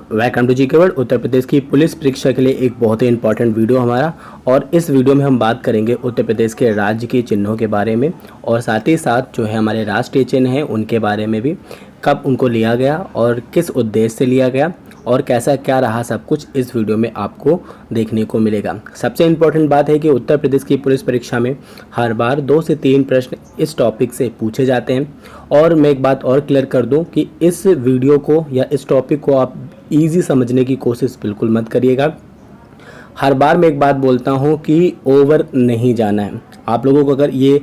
Welcome to GK world. Uttar Pradesh की police परीक्षा के लिए एक बहुत ही इंपॉर्टेंट वीडियो हमारा, और इस वीडियो में हम बात करेंगे उत्तर प्रदेश के राज्य के चिन्हों के बारे में, और साथ ही साथ जो है हमारे राष्ट्रीय चिन्ह हैं उनके बारे में भी, कब उनको लिया गया और किस उद्देश्य से लिया गया और कैसा क्या रहा, सब कुछ इस वीडियो में आपको देखने को मिलेगा। सबसे इम्पोर्टेंट बात है कि उत्तर प्रदेश की पुलिस परीक्षा में हर बार 2 से 3 प्रश्न इस टॉपिक से पूछे जाते हैं। और मैं एक बात और क्लियर कर दूं कि इस वीडियो को या इस टॉपिक को आप इजी समझने की कोशिश बिल्कुल मत करिएगा। हर बार मैं एक बात बोलता हूं कि ओवर नहीं जाना है। आप लोगों को अगर ये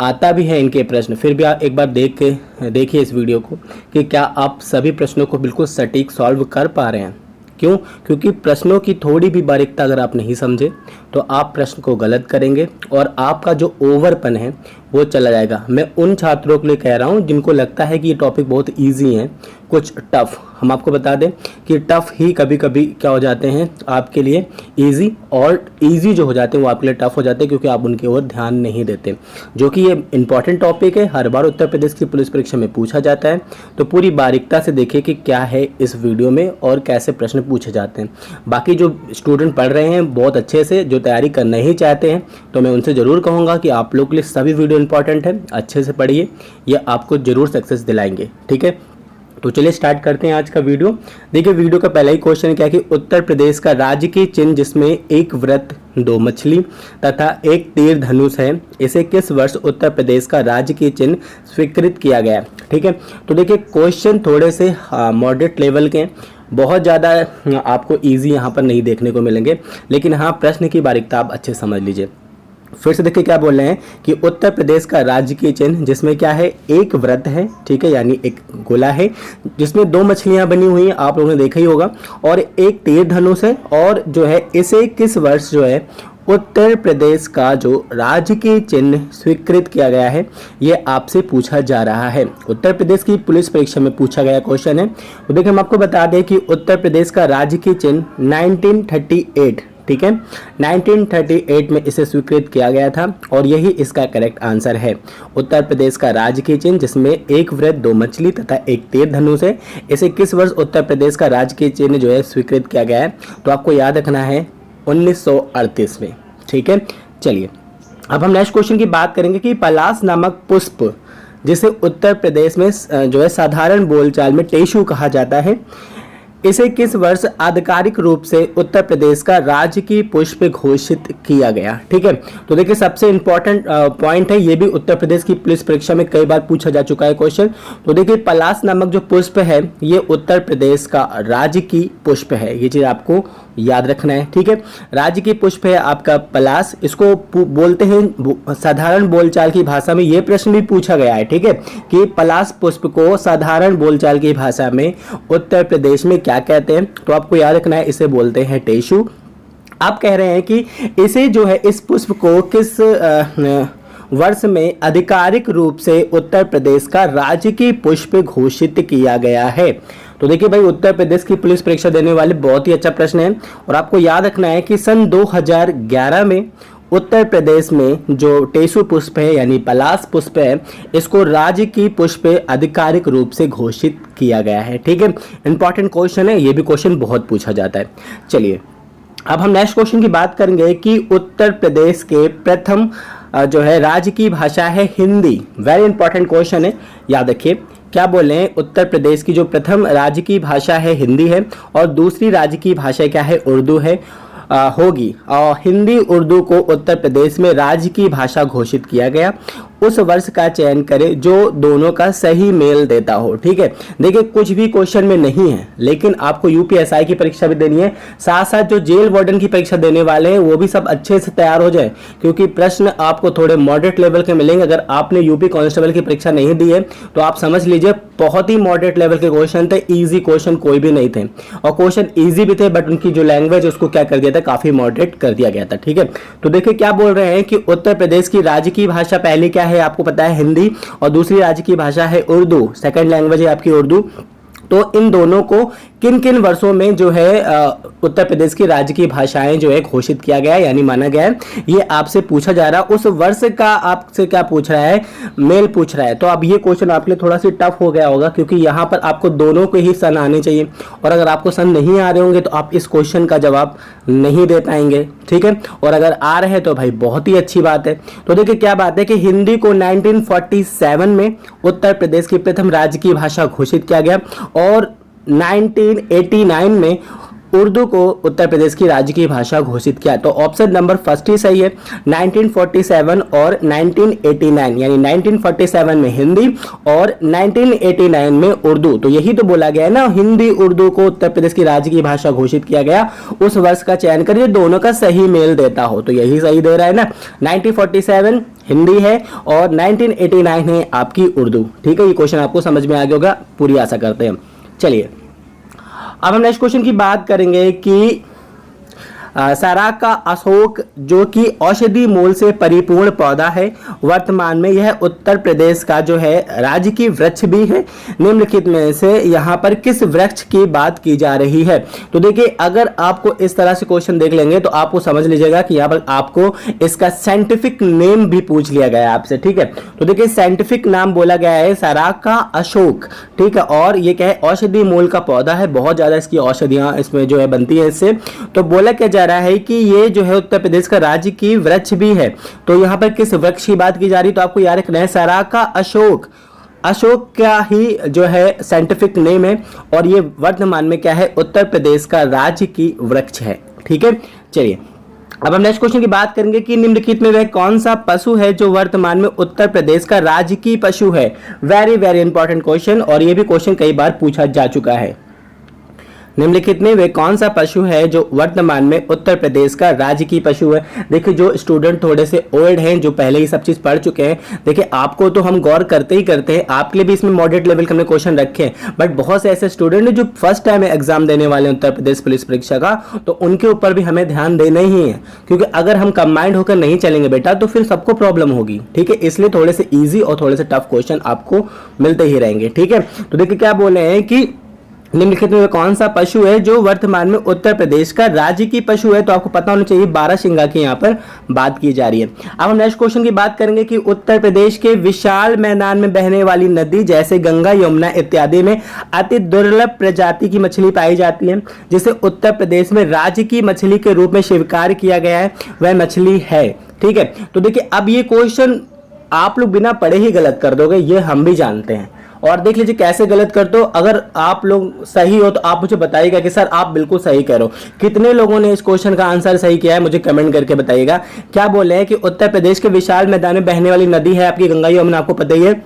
आता भी है इनके प्रश्न, फिर भी आप एक बार देखिए इस वीडियो को कि क्या आप सभी प्रश्नों को बिल्कुल सटीक सॉल्व कर पा रहे हैं। क्यों? क्योंकि प्रश्नों की थोड़ी भी बारीकता अगर आप नहीं समझे तो आप प्रश्न को गलत करेंगे और आपका जो ओवरपन है वो चला जाएगा। मैं उन छात्रों के लिए कह रहा हूँ जिनको लगता है कि ये टॉपिक बहुत इजी है, कुछ टफ। हम आपको बता दें कि टफ ही कभी कभी क्या हो जाते हैं आपके लिए इजी, और इजी जो हो जाते हैं वो आपके लिए टफ हो जाते हैं क्योंकि आप उनकी ओर ध्यान नहीं देते। जो कि ये इंपॉर्टेंट टॉपिक है, हर बार उत्तर प्रदेश की पुलिस परीक्षा में पूछा जाता है। तो पूरी बारीकता से देखिए कि क्या है इस वीडियो में और कैसे प्रश्न पूछे जाते हैं। बाकी जो स्टूडेंट पढ़ रहे हैं बहुत अच्छे से, जो तैयारी करना ही चाहते हैं, तो मैं उनसे ज़रूर कहूँगा कि आप लोग के लिए सभी वीडियो इंपॉर्टेंट है, अच्छे से पढ़िए, ये आपको ज़रूर सक्सेस दिलाएंगे। ठीक है, तो चलिए स्टार्ट करते हैं आज का वीडियो। देखिए वीडियो का पहला ही क्वेश्चन क्या है कि उत्तर प्रदेश का राजकीय चिन्ह जिसमें एक वृत्त, 2 मछली तथा एक तीर धनुष है, इसे किस वर्ष उत्तर प्रदेश का राजकीय चिन्ह स्वीकृत किया गया। ठीक है, तो देखिए क्वेश्चन थोड़े से मॉडरेट लेवल के, बहुत ज़्यादा आपको ईजी यहाँ पर नहीं देखने को मिलेंगे, लेकिन हाँ प्रश्न की बारीकता आप अच्छे समझ लीजिए। फिर से देखिए क्या बोल रहे हैं कि उत्तर प्रदेश का राजकीय चिन्ह जिसमें क्या है, एक वृत्त है, ठीक है, यानी एक गोला है जिसमें 2 मछलियां बनी हुई हैं, आप लोगों ने देखा ही होगा, और एक तीर धनुष है, और जो है इसे किस वर्ष जो है उत्तर प्रदेश का जो राजकीय चिन्ह स्वीकृत किया गया है, ये आपसे पूछा जा रहा है। उत्तर प्रदेश की पुलिस परीक्षा में पूछा गया क्वेश्चन है। तो देखिए हम आपको बता दें कि उत्तर प्रदेश का राजकीय चिन्ह 1938, ठीक है, 1938 में इसे स्वीकृत किया गया था, और यही इसका करेक्ट आंसर है। उत्तर प्रदेश का राजकीय चिन्ह जिसमें एक वृत्त, 2 मछली तथा एक तीर धनुष है, इसे किस वर्ष उत्तर प्रदेश का राजकीय चिन्ह जो है स्वीकृत किया गया है, तो आपको याद रखना है 1938 में। ठीक है, चलिए अब हम नेक्स्ट क्वेश्चन की बात करेंगे कि पलाश नामक पुष्प जिसे उत्तर प्रदेश में जो है साधारण बोलचाल में टेशु कहा जाता है, इसे किस वर्ष आधिकारिक रूप से उत्तर प्रदेश का राजकीय पुष्प घोषित किया गया। ठीक है, तो देखिए सबसे इंपॉर्टेंट पॉइंट है, ये भी उत्तर प्रदेश की पुलिस परीक्षा में कई बार पूछा जा चुका है क्वेश्चन। तो देखिए पलाश नामक जो पुष्प है ये उत्तर प्रदेश का राजकीय पुष्प है, ये चीज आपको याद रखना है। ठीक है, राजकीय पुष्प है आपका पलाश, इसको बोलते हैं साधारण बोलचाल की भाषा में, ये प्रश्न भी पूछा गया है। ठीक है, कि पलाश पुष्प को साधारण बोलचाल की भाषा में उत्तर प्रदेश में क्या कहते हैं, तो आपको याद रखना है इसे बोलते हैं टेशु। आप कह रहे हैं कि इसे जो है इस पुष्प को किस वर्ष में आधिकारिक रूप से उत्तर प्रदेश का राजकीय पुष्प घोषित किया गया है। तो देखिए भाई उत्तर प्रदेश की पुलिस परीक्षा देने वाले बहुत ही अच्छा प्रश्न है, और आपको याद रखना है कि सन 2011 में उत्तर प्रदेश में जो टेशु पुष्प है यानी पलाश पुष्प है, इसको राजकीय पुष्प आधिकारिक रूप से घोषित किया गया है। ठीक है, इंपॉर्टेंट क्वेश्चन है, ये भी क्वेश्चन बहुत पूछा जाता है। चलिए अब हम नेक्स्ट क्वेश्चन की बात करेंगे कि उत्तर प्रदेश के प्रथम जो है राज्य की भाषा है हिंदी। वेरी इंपॉर्टेंट क्वेश्चन है, याद रखिए क्या बोले हैं, उत्तर प्रदेश की जो प्रथम राज्य की भाषा है हिंदी है, और दूसरी राज्य की भाषा क्या है, उर्दू है होगी। और हिंदी उर्दू को उत्तर प्रदेश में राज्य की भाषा घोषित किया गया। उस वर्ष का चयन करें जो दोनों का सही मेल देता हो। ठीक है, देखिए कुछ भी क्वेश्चन में नहीं है, लेकिन आपको यूपीएसआई की परीक्षा भी देनी है, साथ साथ जो जेल वार्डन की परीक्षा देने वाले हैं वो भी सब अच्छे से तैयार हो जाए, क्योंकि प्रश्न आपको थोड़े मॉडरेट लेवल के मिलेंगे। अगर आपने यूपी कांस्टेबल की परीक्षा नहीं दी है तो आप समझ लीजिए बहुत ही मॉडरेट लेवल के क्वेश्चन थे, ईजी क्वेश्चन कोई भी नहीं थे, और क्वेश्चन ईजी भी थे बट उनकी जो लैंग्वेज उसको क्या कर दिया था, काफी मॉडरेट कर दिया गया था। ठीक है, तो देखिए क्या बोल रहे हैं कि उत्तर प्रदेश की राज्य की भाषा पहली क्या है, आपको पता है हिंदी, और दूसरी राज्य की भाषा है उर्दू, सेकंड लैंग्वेज है आपकी उर्दू। तो इन दोनों को किन किन वर्षों में जो है उत्तर प्रदेश की राज्य की भाषाएं जो है घोषित किया गया है यानी माना गया है, ये आपसे पूछा जा रहा है। उस वर्ष का आपसे क्या पूछ रहा है, मेल पूछ रहा है। तो अब ये क्वेश्चन आपके लिए थोड़ा सा टफ हो गया होगा, क्योंकि यहाँ पर आपको दोनों के ही सन आने चाहिए, और अगर आपको सन नहीं आ रहे होंगे तो आप इस क्वेश्चन का जवाब नहीं दे पाएंगे, ठीक है। और अगर आ रहे हैं तो भाई बहुत ही अच्छी बात है। तो देखिए क्या बात है कि हिंदी को 1947 में उत्तर प्रदेश की प्रथम राज्य की भाषा घोषित किया गया, और 1989 में उर्दू को उत्तर प्रदेश की राज्य की भाषा घोषित किया। तो ऑप्शन नंबर फर्स्ट ही सही है, 1947 और 1989, यानी 1947 में हिंदी और 1989 में उर्दू। तो यही तो बोला गया है ना, हिंदी उर्दू को उत्तर प्रदेश की राज्य की भाषा घोषित किया गया। उस वर्ष का चयन करिए दोनों का सही मेल देता हो, तो यही सही दे रहा है ना। 1947 हिंदी है और 1989 है आपकी उर्दू, ठीक है। ये क्वेश्चन आपको समझ में आ गया होगा, पूरी आशा करते हैं। चलिए अब हम नेक्स्ट क्वेश्चन की बात करेंगे कि सराका का अशोक जो कि औषधि मूल से परिपूर्ण पौधा है, वर्तमान में यह उत्तर प्रदेश का जो है राज्य की वृक्ष भी है। निम्नलिखित में से यहाँ पर किस वृक्ष की बात की जा रही है। तो देखिए अगर आपको इस तरह से क्वेश्चन देख लेंगे तो आपको समझ लीजिएगा कि यहाँ पर आपको इसका साइंटिफिक नेम भी पूछ लिया गया है आपसे, ठीक है। तो देखिए साइंटिफिक नाम बोला गया है सराका अशोक, ठीक है। और ये क्या है, औषधि मूल का पौधा है, बहुत ज्यादा इसकी औषधियां इसमें जो है बनती है इससे। तो बोला क्या जा रहा है कि ये जो है उत्तर प्रदेश का राज्य की वृक्ष भी है। तो यहाँ पर किस वृक्ष की बात की जा रही, तो आपको याद रखना है सराका अशोक। अशोक का ही जो है साइंटिफिक नेम है, और ये वर्तमान में क्या है, उत्तर प्रदेश का राज्य की वृक्ष है, ठीक है। चलिए अब हम नेक्स्ट क्वेश्चन की बात करेंगे कि निम्नलिखित में वह कौन सा पशु है जो वर्तमान में उत्तर प्रदेश का राज्य की पशु है। वेरी वेरी इंपॉर्टेंट क्वेश्चन, और ये भी क्वेश्चन कई बार पूछा जा चुका है। निम्नलिखित में वे कौन सा पशु है जो वर्तमान में उत्तर प्रदेश का राज्य की पशु है। देखिए जो स्टूडेंट थोड़े से ओल्ड हैं, जो पहले ही सब चीज पढ़ चुके हैं, देखिए आपको तो हम गौर करते ही करते हैं, आपके लिए भी इसमें मॉडरेट लेवल के हमने क्वेश्चन रखे हैं, बट बहुत से ऐसे स्टूडेंट जो फर्स्ट टाइम एग्जाम देने वाले हैं उत्तर प्रदेश पुलिस परीक्षा का, तो उनके ऊपर भी हमें ध्यान देना ही है, क्योंकि अगर हम कंबाइंड होकर नहीं चलेंगे बेटा तो फिर सबको प्रॉब्लम होगी, ठीक है। इसलिए थोड़े से ईजी और थोड़े से टफ क्वेश्चन आपको मिलते ही रहेंगे, ठीक है। तो देखिए क्या बोले हैं कि निम्नलिखित में कौन सा पशु है जो वर्तमान में उत्तर प्रदेश का राज्य की पशु है। तो आपको पता होना चाहिए बारहसिंगा की यहाँ पर बात की जा रही है। अब हम नेक्स्ट क्वेश्चन की बात करेंगे कि उत्तर प्रदेश के विशाल मैदान में बहने वाली नदी जैसे गंगा यमुना इत्यादि में अति दुर्लभ प्रजाति की मछली पाई जाती है, जिसे उत्तर प्रदेश में राज्य की मछली के रूप में स्वीकार किया गया है, वह मछली है, ठीक है। तो देखिए अब ये क्वेश्चन आप लोग बिना पढ़े ही गलत कर दोगे, ये हम भी जानते हैं, और देख लीजिए कैसे गलत करते हो। अगर आप लोग सही हो तो आप मुझे बताइएगा कि सर आप बिल्कुल सही कह रहे हो। कितने लोगों ने इस क्वेश्चन का आंसर सही किया है मुझे कमेंट करके बताइएगा। क्या बोले हैं कि उत्तर प्रदेश के विशाल मैदान में बहने वाली नदी है आपकी गंगा यमुना, आपको पता ही है,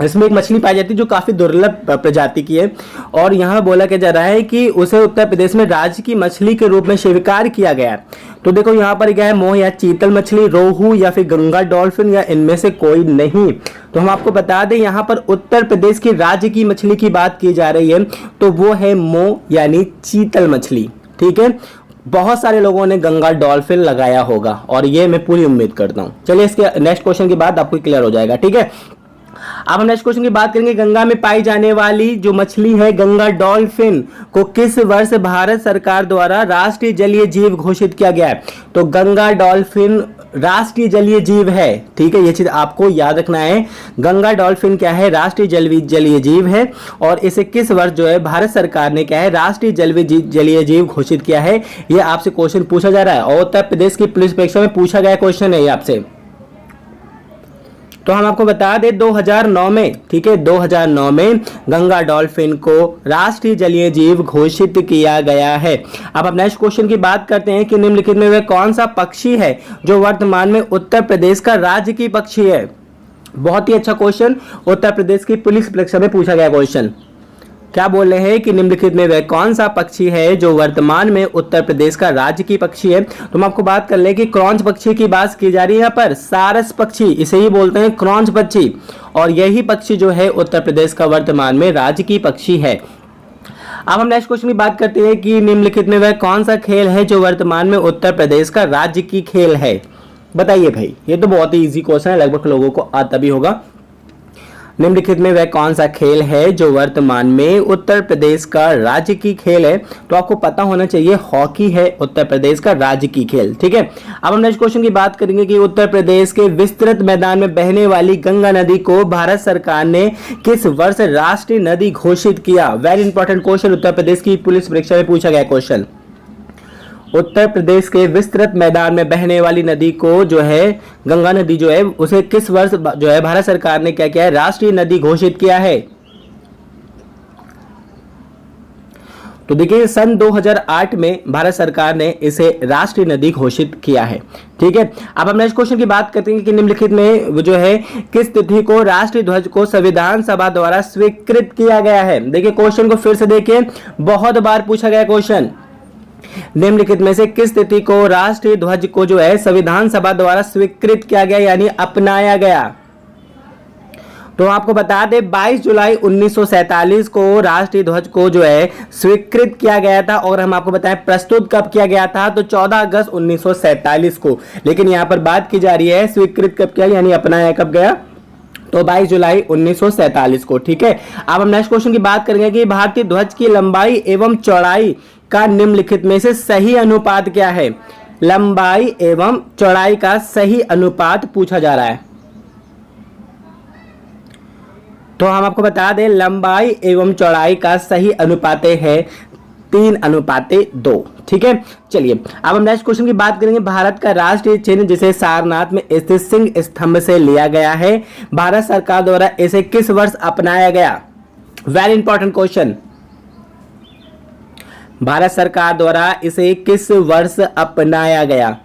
इसमें एक मछली पाई जाती है जो काफी दुर्लभ प्रजाति की है, और यहाँ बोला क्या जा रहा है कि उसे उत्तर प्रदेश में राज्य की मछली के रूप में स्वीकार किया गया है। तो देखो यहाँ पर क्या है, मोह या चीतल मछली, रोहू या फिर गंगा डॉल्फिन, या इनमें से कोई नहीं। तो हम आपको बता दें यहाँ पर उत्तर प्रदेश की राज्य की मछली की बात की जा रही है, तो वो है मोह यानी चीतल मछली, ठीक है। बहुत सारे लोगों ने गंगा डॉल्फिन लगाया होगा, और ये मैं पूरी उम्मीद करता हूँ। चलिए इसके नेक्स्ट क्वेश्चन के बाद आपको क्लियर हो जाएगा, ठीक है। अब हम नेक्स्ट क्वेश्चन की बात करेंगे, गंगा में पाई जाने वाली जो मछली है गंगा डॉल्फिन को किस वर्ष भारत सरकार द्वारा राष्ट्रीय जलीय जीव घोषित किया गया है। तो गंगा डॉल्फिन राष्ट्रीय जलीय जीव है, ठीक है, ये चीज आपको याद रखना है। गंगा डॉल्फिन क्या है, राष्ट्रीय जलीय जीव है, और इसे किस वर्ष जो है भारत सरकार ने क्या है राष्ट्रीय जलीय जीव घोषित किया है, ये आपसे क्वेश्चन पूछा जा रहा है, और उत्तर प्रदेश की पुलिस परीक्षा में पूछा गया क्वेश्चन है ये आपसे। तो हम आपको बता दें 2009 में, ठीक है, 2009 में गंगा डॉल्फिन को राष्ट्रीय जलीय जीव घोषित किया गया है। अब हम नेक्स्ट क्वेश्चन की बात करते हैं कि निम्नलिखित में वह कौन सा पक्षी है जो वर्तमान में उत्तर प्रदेश का राज्य की पक्षी है। बहुत ही अच्छा क्वेश्चन, उत्तर प्रदेश की पुलिस परीक्षा में पूछा गया क्वेश्चन। क्या बोल रहे हैं कि निम्नलिखित में वह कौन सा पक्षी है जो वर्तमान में उत्तर प्रदेश का राज्य की पक्षी है। तो हम आपको बात कर ले कि क्रॉन्च पक्षी की बात की जा रही है यहाँ पर, सारस पक्षी, इसे ही बोलते हैं क्रॉन्च पक्षी, और यही पक्षी जो है उत्तर प्रदेश का वर्तमान में राज्य की पक्षी है। अब हम नेक्स्ट क्वेश्चन की बात करते हैं कि निम्नलिखित में वह कौन सा खेल है जो वर्तमान में उत्तर प्रदेश का राज्य की खेल है। बताइए भाई, ये तो बहुत ही इजी क्वेश्चन है, लगभग लोगों को आता भी होगा। निम्नलिखित में वह कौन सा खेल है जो वर्तमान में उत्तर प्रदेश का राज्य की खेल है? तो आपको पता होना चाहिए हॉकी है उत्तर प्रदेश का राज्य की खेल। ठीक है, अब हम नेक्स्ट क्वेश्चन की बात करेंगे कि उत्तर प्रदेश के विस्तृत मैदान में बहने वाली गंगा नदी को भारत सरकार ने किस वर्ष राष्ट्रीय नदी घोषित किया? वेरी इंपॉर्टेंट क्वेश्चन, उत्तर प्रदेश की पुलिस परीक्षा में पूछा गया क्वेश्चन। उत्तर प्रदेश के विस्तृत मैदान में बहने वाली नदी को जो है गंगा नदी जो है उसे किस वर्ष जो है भारत सरकार ने क्या किया है? राष्ट्रीय नदी घोषित किया है। तो देखिए सन 2008 में भारत सरकार ने इसे राष्ट्रीय नदी घोषित किया है। ठीक है, अब हम नेक्स्ट क्वेश्चन की बात करते हैं कि निम्नलिखित में जो है किस तिथि को राष्ट्रीय ध्वज को संविधान सभा द्वारा स्वीकृत किया गया है? देखिए क्वेश्चन को फिर से देखिए, बहुत बार पूछा गया क्वेश्चन। निम्नलिखित में से किस तिथि को राष्ट्रीय ध्वज को जो है संविधान सभा द्वारा स्वीकृत किया गया यानी अपनाया गया? तो आपको बता दें 22 जुलाई 1947 को राष्ट्रीय ध्वज को जो है स्वीकृत किया गया था, और हम आपको बताएं प्रस्तुत कब किया गया था? तो 14 अगस्त 1947 को। लेकिन यहां पर बात की जा रही है स्वीकृत कब किया यानी अपनाया कब गया? तो 22 जुलाई 1947 को। ठीक है, अब हम नेक्स्ट क्वेश्चन की बात करेंगे कि भारतीय ध्वज की लंबाई एवं चौड़ाई का निम्नलिखित में से सही अनुपात क्या है? लंबाई एवं चौड़ाई का सही अनुपात पूछा जा रहा है। तो हम आपको बता दें लंबाई एवं चौड़ाई का सही अनुपात है 3:2। ठीक है, चलिए अब हम नेक्स्ट क्वेश्चन की बात करेंगे। भारत का राष्ट्रीय चिन्ह जिसे सारनाथ में स्थित सिंह स्तंभ से लिया गया है, भारत सरकार द्वारा इसे किस वर्ष अपनाया गया? वेरी इंपॉर्टेंट क्वेश्चन, भारत सरकार द्वारा इसे किस वर्ष अपनाया गया?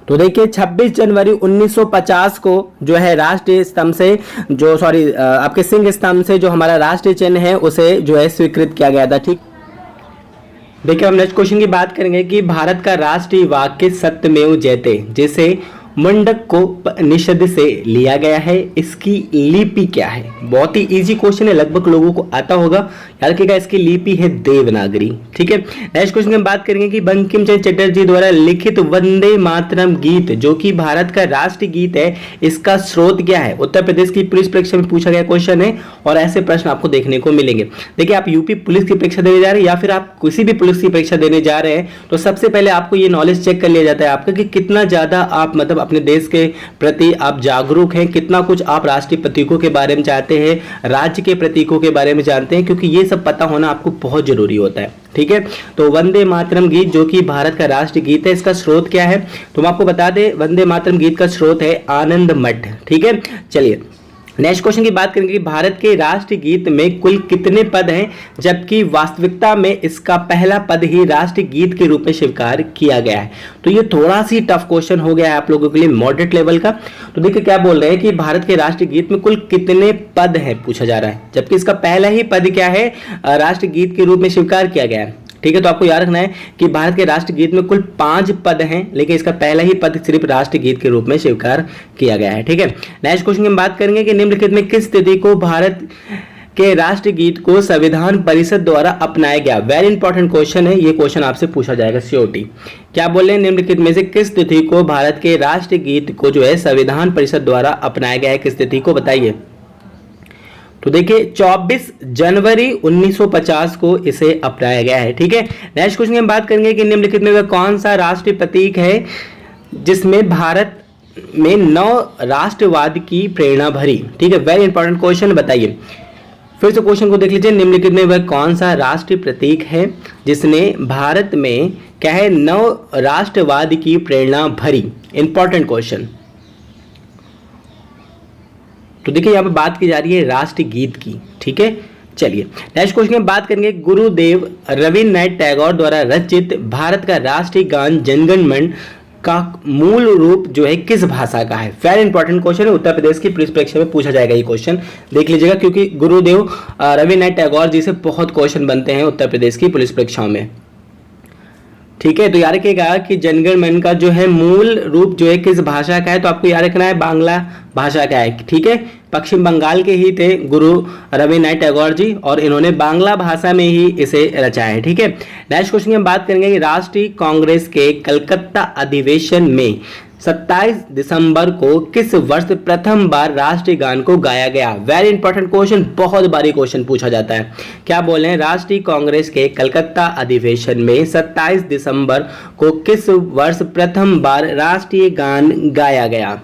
तो देखिए 26 जनवरी 1950 को जो है राष्ट्रीय स्तंभ से जो आपके सिंह स्तंभ से जो हमारा राष्ट्रीय चिन्ह है उसे जो है स्वीकृत किया गया था। ठीक, देखिए हम नेक्स्ट क्वेश्चन की बात करेंगे कि भारत का राष्ट्रीय वाक्य सत्यमेव जयते जिसे मुंडक को निषद से लिया गया है, इसकी लिपि क्या है? बहुत ही इजी क्वेश्चन है, लगभग लोगों को आता होगा। याद रखिएगा इसकी लिपि है देवनागरी। ठीक है, नेक्स्ट क्वेश्चन की हम बात करेंगे कि बंकिम चंद्र चटर्जी द्वारा लिखित वंदे मातरम गीत जो कि भारत का राष्ट्रीय गीत है, इसका स्रोत क्या है? उत्तर प्रदेश की पुलिस परीक्षा में पूछा गया क्वेश्चन है और ऐसे प्रश्न आपको देखने को मिलेंगे। देखिए आप यूपी पुलिस की परीक्षा देने जा रहे हैं या फिर आप किसी भी पुलिस की परीक्षा देने जा रहे हैं, तो सबसे पहले आपको ये नॉलेज चेक कर लिया जाता है आपका कि कितना ज्यादा आप मतलब अपने देश के प्रति आप जागरूक हैं, कितना कुछ आप राष्ट्रीय प्रतीकों के बारे में जानते हैं, राज्य के प्रतीकों के बारे में जानते हैं, क्योंकि ये सब पता होना आपको बहुत जरूरी होता है। ठीक है, तो वंदे मातरम गीत जो कि भारत का राष्ट्रीय गीत है, इसका स्रोत क्या है? तो हम आपको बता दें वंदे मातरम गीत का स्रोत है आनंद मठ। ठीक है, चलिए नेक्स्ट क्वेश्चन की बात करेंगे कि भारत के राष्ट्रीय गीत में कुल कितने पद हैं, जबकि वास्तविकता में इसका पहला पद ही राष्ट्रीय गीत के रूप में स्वीकार किया गया है। तो ये थोड़ा सी टफ क्वेश्चन हो गया है आप लोगों के लिए मॉडरेट लेवल का। तो देखिए क्या बोल रहे हैं कि भारत के राष्ट्रीय गीत में कुल कितने पद हैं पूछा जा रहा है, जबकि इसका पहला ही पद क्या है राष्ट्रीय गीत के रूप में स्वीकार किया गया है। ठीक है, तो आपको याद रखना है कि भारत के राष्ट्रीय गीत में कुल 5 पद हैं, लेकिन इसका पहला ही पद सिर्फ राष्ट्रीय गीत के रूप में स्वीकार किया गया है। ठीक है, नेक्स्ट क्वेश्चन की हम बात करेंगे कि निम्नलिखित में किस तिथि को भारत के राष्ट्रीय गीत को संविधान परिषद द्वारा अपनाया गया? वेरी इंपॉर्टेंट क्वेश्चन है, ये क्वेश्चन आपसे पूछा जाएगा सीओटी। क्या बोल रहे हैं? निम्नलिखित में से किस तिथि को भारत के राष्ट्रीय गीत को जो है संविधान परिषद द्वारा अपनाया गया है, किस तिथि को बताइए? तो देखिए 24 जनवरी 1950 को इसे अपनाया गया है। ठीक है, नेक्स्ट क्वेश्चन की हम बात करेंगे कि निम्नलिखित में वह कौन सा राष्ट्रीय प्रतीक है जिसमें भारत में नव राष्ट्रवाद की प्रेरणा भरी? ठीक है, वेरी इंपॉर्टेंट क्वेश्चन, बताइए फिर से क्वेश्चन को देख लीजिए। निम्नलिखित में वह कौन सा राष्ट्रीय प्रतीक है जिसने भारत में क्या है नव राष्ट्रवाद की प्रेरणा भरी? Important question. तो देखिए यहाँ पे बात की जा रही है राष्ट्रीय गीत की। ठीक है, चलिए नेक्स्ट क्वेश्चन में बात करेंगे गुरुदेव रवींद्रनाथ टैगोर द्वारा रचित भारत का राष्ट्रीय गान जनगण मन का मूल रूप जो है किस भाषा का है? वेरी इंपॉर्टेंट क्वेश्चन है, उत्तर प्रदेश की पुलिस परीक्षा में पूछा जाएगा ये क्वेश्चन, देख लीजिएगा, क्योंकि गुरुदेव रवींद्रनाथ टैगोर जी से बहुत क्वेश्चन बनते हैं उत्तर प्रदेश की पुलिस परीक्षाओं में। ठीक है, तो याद रखिएगा कि जनगण मन का जो है मूल रूप जो है किस भाषा का है? तो आपको याद रखना है बांग्ला भाषा का है। ठीक है, पश्चिम बंगाल के ही थे गुरु रवींद्रनाथ टैगोर जी और इन्होंने बांग्ला भाषा में ही इसे रचा है। ठीक है, नेक्स्ट क्वेश्चन की हम बात करेंगे कि राष्ट्रीय कांग्रेस के कलकत्ता अधिवेशन में 27 दिसंबर को किस वर्ष प्रथम बार राष्ट्रीय गान को गाया गया? वेरी इंपॉर्टेंट क्वेश्चन, बहुत बारी क्वेश्चन पूछा जाता है। क्या बोले हैं? राष्ट्रीय कांग्रेस के कलकत्ता अधिवेशन में 27 दिसंबर को किस वर्ष प्रथम बार राष्ट्रीय गान गाया गया?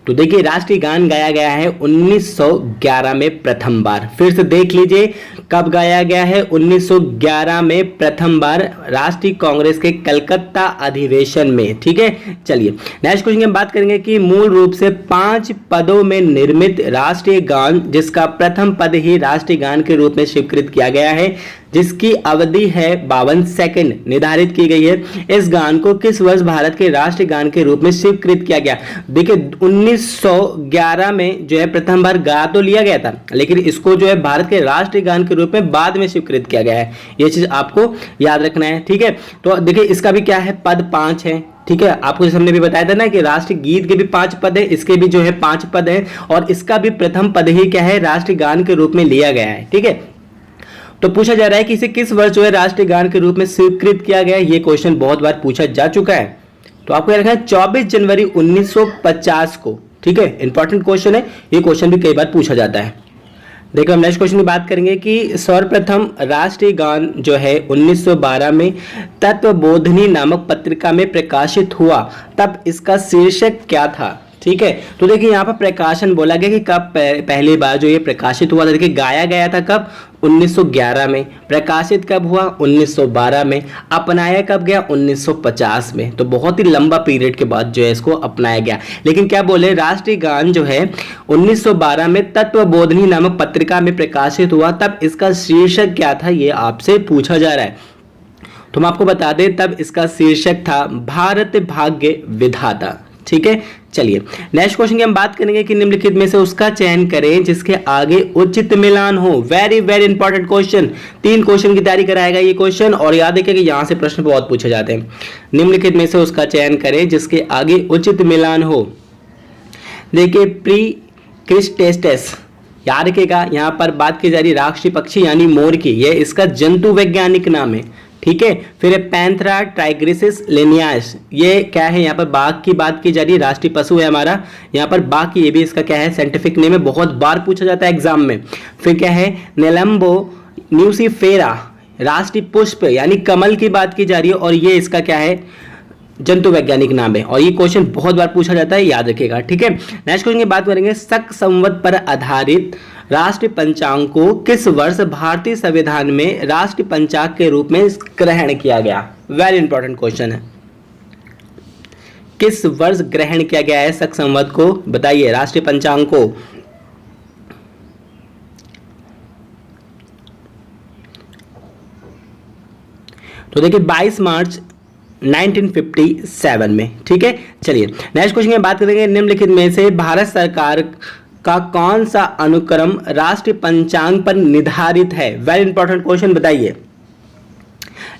तो देखिए, राष्ट्रीय गान गाया गया है 1911 में प्रथम बार। फिर से देख लीजिए कब गाया गया है, 1911 में प्रथम बार राष्ट्रीय कांग्रेस के कलकत्ता अधिवेशन में। ठीक है, चलिए नेक्स्ट क्वेश्चन की हम बात करेंगे कि मूल रूप से 5 पदों में निर्मित राष्ट्रीय गान जिसका प्रथम पद ही राष्ट्रीय गान के रूप में स्वीकृत किया गया है, जिसकी अवधि है 52 सेकंड निर्धारित की गई है। इस गान को किस वर्ष भारत के राष्ट्रीय गान के रूप में स्वीकृत किया गया? देखिए 1911 में जो है प्रथम बार गा तो लिया गया था, लेकिन इसको जो है भारत के राष्ट्रीय गान के रूप में बाद में स्वीकृत किया गया है। ये चीज आपको याद रखना है। ठीक है, तो देखिए इसका भी क्या है, पद 5 है। ठीक है, आपको जैसे हमने भी बताया था ना कि राष्ट्रीय गीत के भी 5 पद है, इसके भी जो है 5 पद है, और इसका भी प्रथम पद ही क्या है, राष्ट्रीय गान के रूप में लिया गया है। ठीक है, तो पूछा जा रहा है कि इसे किस वर्ष जो है राष्ट्रीय गान के रूप में स्वीकृत किया गया? ये क्वेश्चन बहुत बार पूछा जा चुका है, तो आपको रखना है 24 जनवरी 1950 को। ठीक है, इंपॉर्टेंट क्वेश्चन है, ये क्वेश्चन भी कई बार पूछा जाता है। देखो हम नेक्स्ट क्वेश्चन की बात करेंगे कि सर्वप्रथम राष्ट्रीय गान जो है 1912 में तत्वबोधिनी नामक पत्रिका में प्रकाशित हुआ, तब इसका शीर्षक क्या था? ठीक है, तो देखिए यहाँ पर प्रकाशन बोला गया कि कब पहली बार जो ये प्रकाशित हुआ था। देखिए गाया गया था कब? 1911 में। प्रकाशित कब हुआ? 1912 में। अपनाया कब गया? 1950 में। तो बहुत ही लंबा पीरियड के बाद जो है इसको अपनाया गया। लेकिन क्या बोले, राष्ट्रीय गान जो है 1912 में तत्वबोधिनी नामक पत्रिका में प्रकाशित हुआ, तब इसका शीर्षक क्या था? ये आपसे पूछा जा रहा है। तो हम आपको बता दें, तब इसका शीर्षक था भारत भाग्य विधाता। ठीक है, चलिए नेक्स्ट क्वेश्चन की हम बात करेंगे कि निम्नलिखित में से उसका चयन करें जिसके आगे उचित मिलान हो। Very very important question, 3 question की तैयारी कराएगा ये क्वेश्चन, और याद रखिए कि यहां से प्रश्न बहुत पूछे जाते हैं। निम्नलिखित में से उसका चयन करें जिसके आगे उचित मिलान हो। देखिए प्री क्रिस्टेस्टेस, याद रखिएगा यहाँ पर बात की जा रही राष्ट्रीय पक्षी यानी मोर की, यह इसका जंतु वैज्ञानिक नाम है। ठीक है, फिर पैंथरा ट्राइग्रिसिस लिनियास, ये क्या है, यहाँ पर बाघ की बात की जा रही है, राष्ट्रीय पशु है हमारा यहाँ पर बाघ की, ये भी इसका क्या है, साइंटिफिक नेम है, बहुत बार पूछा जाता है एग्जाम में। फिर क्या है, नेलम्बो न्यूसीफेरा, राष्ट्रीय पुष्प यानी कमल की बात की जा रही है, और ये इसका क्या है, जंतु वैज्ञानिक नाम है, और ये क्वेश्चन बहुत बार पूछा जाता है, याद रखिएगा। ठीक है, नेक्स्ट क्वेश्चन की बात करेंगे, शक संवत पर आधारित राष्ट्रीय पंचांग को किस वर्ष भारतीय संविधान में राष्ट्रीय पंचांग के रूप में ग्रहण किया गया? वेरी इंपॉर्टेंट क्वेश्चन है, किस वर्ष ग्रहण किया गया है शक संवत को? बताइए, राष्ट्रीय पंचांग को। तो देखिए 22 मार्च 1957 में। ठीक है, चलिए नेक्स्ट क्वेश्चन में बात करेंगे, निम्नलिखित में से भारत सरकार का कौन सा अनुक्रम राष्ट्रीय पंचांग पर निर्धारित है? वेरी इंपॉर्टेंट क्वेश्चन, बताइए।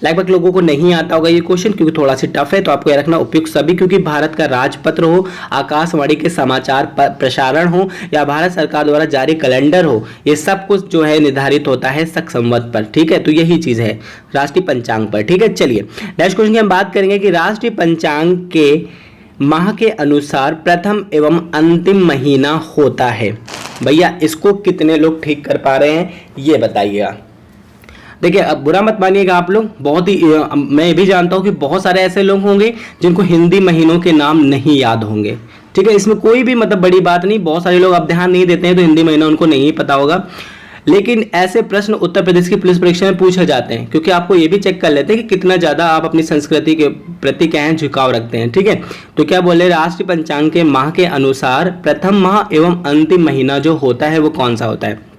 लगभग लोगों को नहीं आता होगा ये क्वेश्चन क्योंकि थोड़ा सी टफ है, तो आपको यह रखना उपयुक्त सभी, क्योंकि भारत का राजपत्र हो, आकाशवाणी के समाचार प्रसारण हो, या भारत सरकार द्वारा जारी कैलेंडर हो, ये सब कुछ जो है निर्धारित होता है शक संवत पर। ठीक है, तो यही चीज है राष्ट्रीय पंचांग पर। ठीक है, चलिए नेक्स्ट क्वेश्चन की हम बात करेंगे कि राष्ट्रीय पंचांग के माह के अनुसार प्रथम एवं अंतिम महीना होता है। भैया इसको कितने लोग ठीक कर पा रहे हैं ये बताइएगा। देखिए अब बुरा मत मानिएगा आप लोग, बहुत ही मैं भी जानता हूं कि बहुत सारे ऐसे लोग होंगे जिनको हिंदी महीनों के नाम नहीं याद होंगे। ठीक है, इसमें कोई भी मतलब बड़ी बात नहीं, बहुत सारे लोग अब ध्यान नहीं देते हैं तो हिंदी महीना उनको नहीं पता होगा, लेकिन ऐसे प्रश्न उत्तर प्रदेश की पुलिस परीक्षा में पूछे जाते हैं, क्योंकि आपको ये भी चेक कर लेते हैं कि कितना ज्यादा आप अपनी संस्कृति के प्रति क्या है, झुकाव रखते हैं। ठीक है, तो क्या बोले, राष्ट्रीय पंचांग के माह के अनुसार प्रथम माह एवं अंतिम महीना जो होता है वो कौन सा होता है?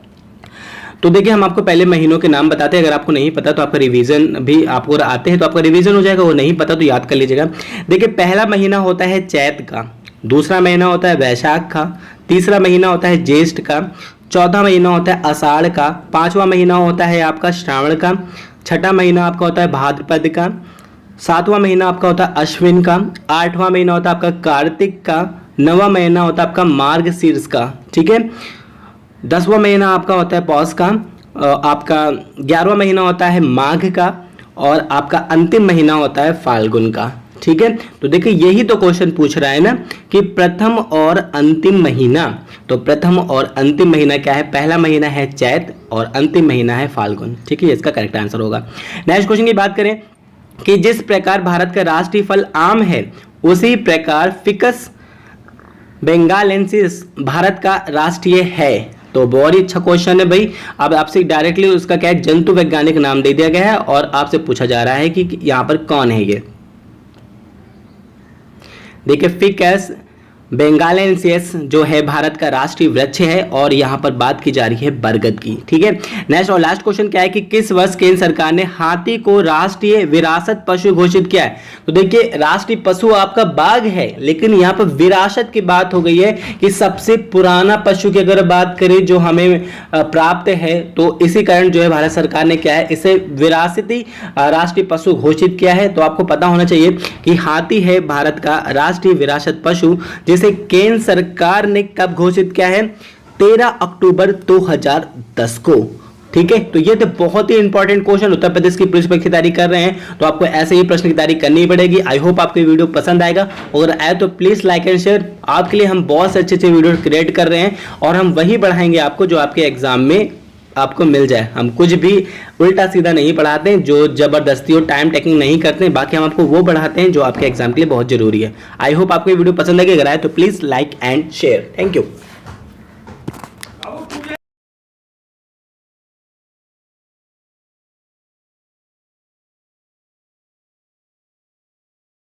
तो देखिए हम आपको पहले महीनों के नाम बताते हैं, अगर आपको नहीं पता तो आपका रिवीजन भी आपको आते हैं तो आपका रिवीजन हो जाएगा, वो नहीं पता तो याद कर लीजिएगा। देखिए पहला महीना होता है चैत का, दूसरा महीना होता है वैशाख का, तीसरा महीना होता है ज्येष्ठ का, चौथा महीना होता है आषाढ़ का, पांचवा महीना होता है आपका श्रावण का, छठा महीना आपका होता है भाद्रपद का, सातवां महीना आपका होता है अश्विन का, आठवां महीना होता है आपका कार्तिक का, नौवां महीना होता है आपका मार्गशीर्ष का। ठीक है, 10वां महीना आपका होता है पौष का, आपका 11वां महीना होता है माघ का, और आपका अंतिम महीना होता है फाल्गुन का। ठीक है, तो देखिए यही तो क्वेश्चन पूछ रहा है ना कि प्रथम और अंतिम महीना। तो प्रथम और अंतिम महीना क्या है? पहला महीना है चैत और अंतिम महीना है फाल्गुन। ठीक है, इसका करेक्ट आंसर होगा। नेक्स्ट क्वेश्चन की बात करें कि जिस प्रकार भारत का राष्ट्रीय फल आम है उसी प्रकार फिकस बेंगालेंसिस भारत का राष्ट्रीय है। तो बहुत ही अच्छा क्वेश्चन है भाई। अब आपसे डायरेक्टली उसका क्या है, जंतु वैज्ञानिक नाम दे दिया गया है और आपसे पूछा जा रहा है कि यहां पर कौन है ये। देखिए फिकस बेंगालेंसियस जो है भारत का राष्ट्रीय वृक्ष है और यहां पर बात की जा रही है बरगद की। ठीक है, नेक्स्ट और लास्ट क्वेश्चन क्या है कि किस वर्ष केंद्र सरकार ने हाथी को राष्ट्रीय विरासत पशु घोषित किया है? तो देखिए राष्ट्रीय पशु आपका बाघ है, लेकिन यहां पर विरासत की बात हो गई है कि सबसे पुराना पशु की अगर बात करें जो हमें प्राप्त है, तो इसी कारण जो है भारत सरकार ने क्या है, इसे विरासती राष्ट्रीय पशु घोषित किया है। तो आपको पता होना चाहिए कि हाथी है भारत का राष्ट्रीय विरासत पशु, जिसे केंद्र सरकार ने कब घोषित किया है? 13 अक्टूबर 2010 को। ठीक है, तो ये तो बहुत ही इंपॉर्टेंट क्वेश्चन उत्तर प्रदेश की पुलिस परीक्षा की तैयारी कर रहे हैं, तो आपको ऐसे ही प्रश्न की तैयारी करनी पड़ेगी। आई होप आपको वीडियो पसंद आएगा, अगर आए तो प्लीज लाइक एंड शेयर। आपके लिए हम बहुत से अच्छे वीडियो क्रिएट कर रहे हैं और हम वही बढ़ाएंगे आपको जो आपके एग्जाम में आपको मिल जाए। हम कुछ भी उल्टा सीधा नहीं पढ़ाते हैं, जो जबरदस्ती और टाइम टेकिंग नहीं करते हैं। बाकी हम आपको वो पढ़ाते हैं जो आपके एग्जाम के लिए बहुत जरूरी है। आई होप आपको ये वीडियो पसंद आएगी। अगर आए तो please like and share. Thank you.